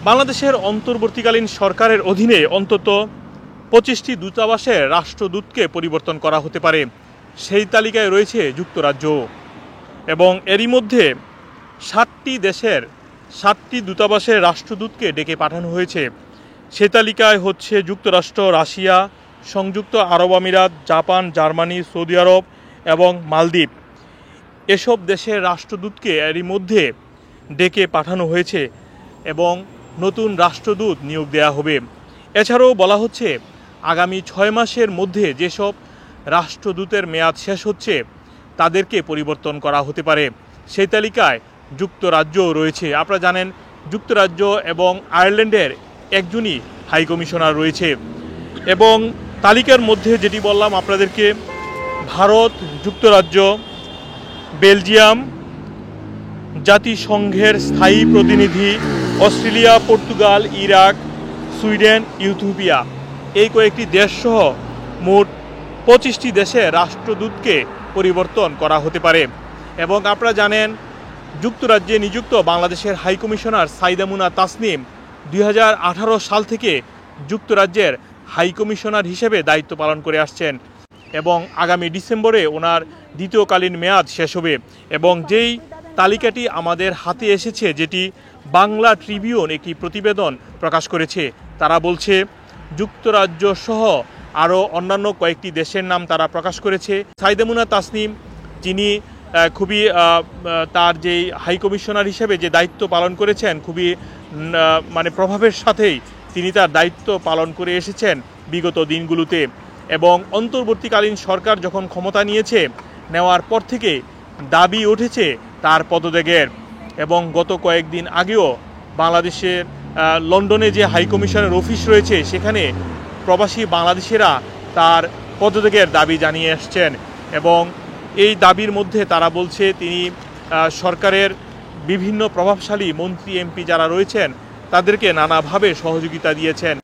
বাংলাদেশের অন্তর্বর্তীকালীন সরকারের অধীনে অন্তত 25টি দূতাবাসের রাষ্ট্রদূতকে পরিবর্তন করা হতে পারে। সেই তালিকায় রয়েছে যুক্তরাজ্য এবং এরই মধ্যে 7টি দেশের 7টি দূতাবাসের রাষ্ট্রদূতকে ডেকে পাঠানো হয়েছে। সে তালিকায় হচ্ছে যুক্তরাষ্ট্র, রাশিয়া, সংযুক্ত আরব আমিরাত, জাপান, জার্মানি, সৌদি আরব এবং মালদ্বীপ। এসব দেশের রাষ্ট্রদূতকে এরই মধ্যে ডেকে পাঠানো হয়েছে এবং নতুন রাষ্ট্রদূত নিয়োগ দেওয়া হবে। এছাড়াও বলা হচ্ছে আগামী 6 মাসের মধ্যে যেসব রাষ্ট্রদূতের মেয়াদ শেষ হচ্ছে তাদেরকে পরিবর্তন করা হতে পারে। সেই তালিকায় যুক্তরাজ্যও রয়েছে। আপনারা জানেন যুক্তরাজ্য এবং আয়ারল্যান্ডের একজনই হাই কমিশনার রয়েছে এবং তালিকার মধ্যে যেটি বললাম আপনাদেরকে, ভারত, যুক্তরাজ্য, বেলজিয়াম, জাতিসংঘের স্থায়ী প্রতিনিধি, Australia, Portugal, Iraq, Sweden, Ethiopia এই কয়েকটি দেশসহ মোট 25টি দেশে রাষ্ট্রদূতকে পরিবর্তন করা হতে পারে। এবং আপনারা জানেন যুক্তরাজ্যে নিযুক্ত বাংলাদেশের হাই কমিশনার সাইদা মুনা তাসনিম 2018 সাল থেকে যুক্তরাজ্যের হাই কমিশনার হিসেবে দায়িত্ব পালন করে আসছেন এবং আগামী ডিসেম্বরে ওনার দ্বিতীয়কালীন মেয়াদ শেষ হবে। এবং যেই তালিকাটি আমাদের হাতে এসেছে, যেটি বাংলা ট্রিবিউন একটি প্রতিবেদন প্রকাশ করেছে, তারা বলছে যুক্তরাজ্য সহ আরও অন্যান্য কয়েকটি দেশের নাম তারা প্রকাশ করেছে। সাইদা মুনা তাসনিম যিনি খুবই তার যেই হাই কমিশনার হিসেবে যে দায়িত্ব পালন করেছেন, খুবই প্রভাবের সাথেই তিনি তার দায়িত্ব পালন করে এসেছেন বিগত দিনগুলোতে। এবং অন্তর্বর্তীকালীন সরকার যখন ক্ষমতা নেওয়ার পর থেকে দাবি উঠেছে তার পদত্যাগের। এবং গত কয়েকদিন আগেও বাংলাদেশের লন্ডনে যে হাই কমিশনের অফিস রয়েছে সেখানে প্রবাসী বাংলাদেশিরা তার পদত্যাগের দাবি জানিয়ে আসছেন এবং এই দাবির মধ্যে তারা বলছে তিনি সরকারের বিভিন্ন প্রভাবশালী মন্ত্রী এমপি যারা রয়েছেন তাদেরকে নানাভাবে সহযোগিতা দিয়েছেন।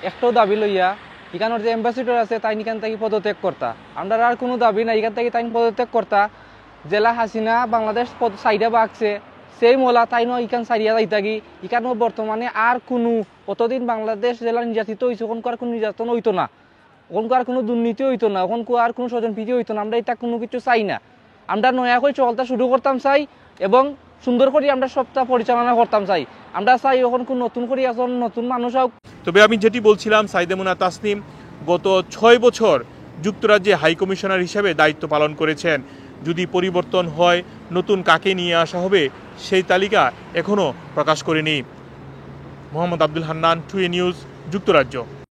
একটাও দাবি লইয়া এখানের যে অ্যাম্বাসিডর আছে তাই এখান থেকে পদত্যাগ করতা, আমরা আর কোনো দাবি নাই এখান থেকে তাই পদত্যাগ করতা। জেলা হাসিনা বাংলাদেশ সাইডা বাগছে সেই মোলা তাই ইখান সারিয়া যাই থাকি এখানে বর্তমানে আর কোনো কতদিন বাংলাদেশ জেলা নির্যাতিত হয়েছে, ওখানকার আর কোনো নির্যাতন হইতো না, ওখানকার আর কোনো দুর্নীতি হইতো না, ওখানকার আর কোনো স্বজনপ্রীতি হইতো না। আমরা এটা কোনো কিছু চাই না, আমরা নয়া করে চলতে শুরু করতাম চাই এবং সুন্দর করে আমরা সবটা পরিচালনা করতাম চাই। আমরা চাই এখন কোন নতুন করে এখন নতুন মানুষ হোক। তবে আমি যেটি বলছিলাম, সাইদা মুনা তাসনিম গত 6 বছর যুক্তরাজ্যে হাই কমিশনার হিসেবে দায়িত্ব পালন করেছেন। যদি পরিবর্তন হয়, নতুন কাকে নিয়ে আসা হবে সেই তালিকা এখনও প্রকাশ করেনি। মোহাম্মদ আব্দুল হান্নান, 2A নিউজ, যুক্তরাজ্য।